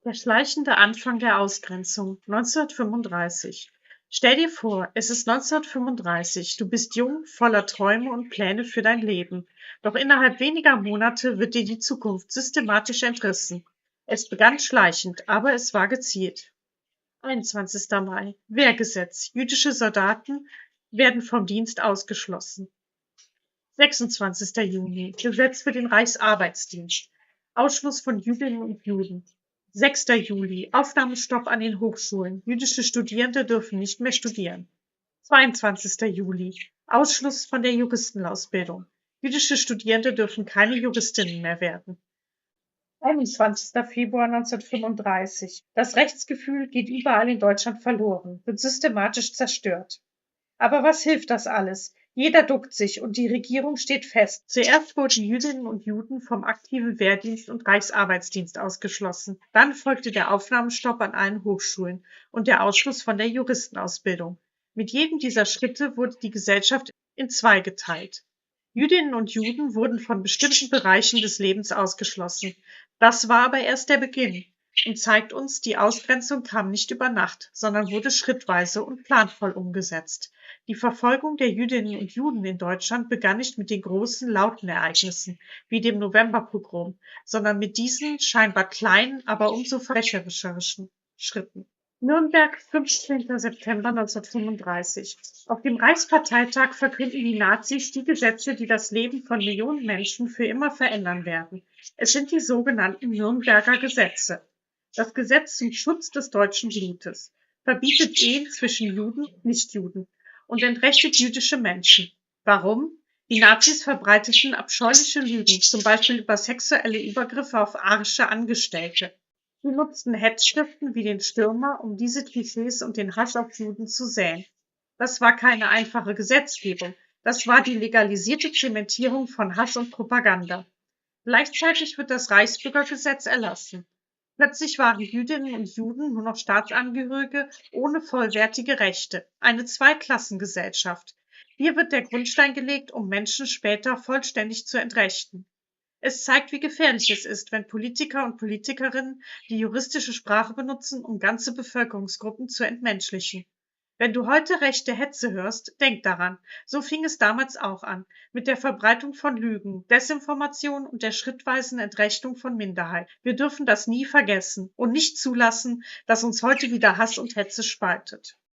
Der schleichende Anfang der Ausgrenzung 1935. Stell dir vor, es ist 1935, du bist jung, voller Träume und Pläne für dein Leben. Doch innerhalb weniger Monate wird dir die Zukunft systematisch entrissen. Es begann schleichend, aber es war gezielt. 21. Mai. Wehrgesetz. Jüdische Soldaten werden vom Dienst ausgeschlossen. 26. Juni. Gesetz für den Reichsarbeitsdienst. Ausschluss von Jüdinnen und Juden. 6. Juli. Aufnahmestopp an den Hochschulen. Jüdische Studierende dürfen nicht mehr studieren. 22. Juli. Ausschluss von der Juristenausbildung. Jüdische Studierende dürfen keine Juristinnen mehr werden. 21. Februar 1935. Das Rechtsgefühl geht überall in Deutschland verloren, wird systematisch zerstört. Aber was hilft das alles? Jeder duckt sich und die Regierung steht fest. Zuerst wurden Jüdinnen und Juden vom aktiven Wehrdienst und Reichsarbeitsdienst ausgeschlossen. Dann folgte der Aufnahmestopp an allen Hochschulen und der Ausschluss von der Juristenausbildung. Mit jedem dieser Schritte wurde die Gesellschaft in zwei geteilt. Jüdinnen und Juden wurden von bestimmten Bereichen des Lebens ausgeschlossen. Das war aber erst der Beginn und zeigt uns, die Ausgrenzung kam nicht über Nacht, sondern wurde schrittweise und planvoll umgesetzt. Die Verfolgung der Jüdinnen und Juden in Deutschland begann nicht mit den großen, lauten Ereignissen wie dem Novemberpogrom, sondern mit diesen scheinbar kleinen, aber umso verbrecherischeren Schritten. Nürnberg, 15. September 1935. Auf dem Reichsparteitag verkünden die Nazis die Gesetze, die das Leben von Millionen Menschen für immer verändern werden. Es sind die sogenannten Nürnberger Gesetze. Das Gesetz zum Schutz des deutschen Blutes verbietet Ehen zwischen Juden und Nichtjuden und entrechtet jüdische Menschen. Warum? Die Nazis verbreiteten abscheuliche Lügen, zum Beispiel über sexuelle Übergriffe auf arische Angestellte. Sie nutzten Hetzschriften wie den Stürmer, um diese Klischees und den Hass auf Juden zu säen. Das war keine einfache Gesetzgebung, das war die legalisierte Zementierung von Hass und Propaganda. Gleichzeitig wird das Reichsbürgergesetz erlassen. Plötzlich waren Jüdinnen und Juden nur noch Staatsangehörige ohne vollwertige Rechte, eine Zweiklassengesellschaft. Hier wird der Grundstein gelegt, um Menschen später vollständig zu entrechten. Es zeigt, wie gefährlich es ist, wenn Politiker und Politikerinnen die juristische Sprache benutzen, um ganze Bevölkerungsgruppen zu entmenschlichen. Wenn du heute rechte Hetze hörst, denk daran, so fing es damals auch an, mit der Verbreitung von Lügen, Desinformation und der schrittweisen Entrechtung von Minderheiten. Wir dürfen das nie vergessen und nicht zulassen, dass uns heute wieder Hass und Hetze spaltet.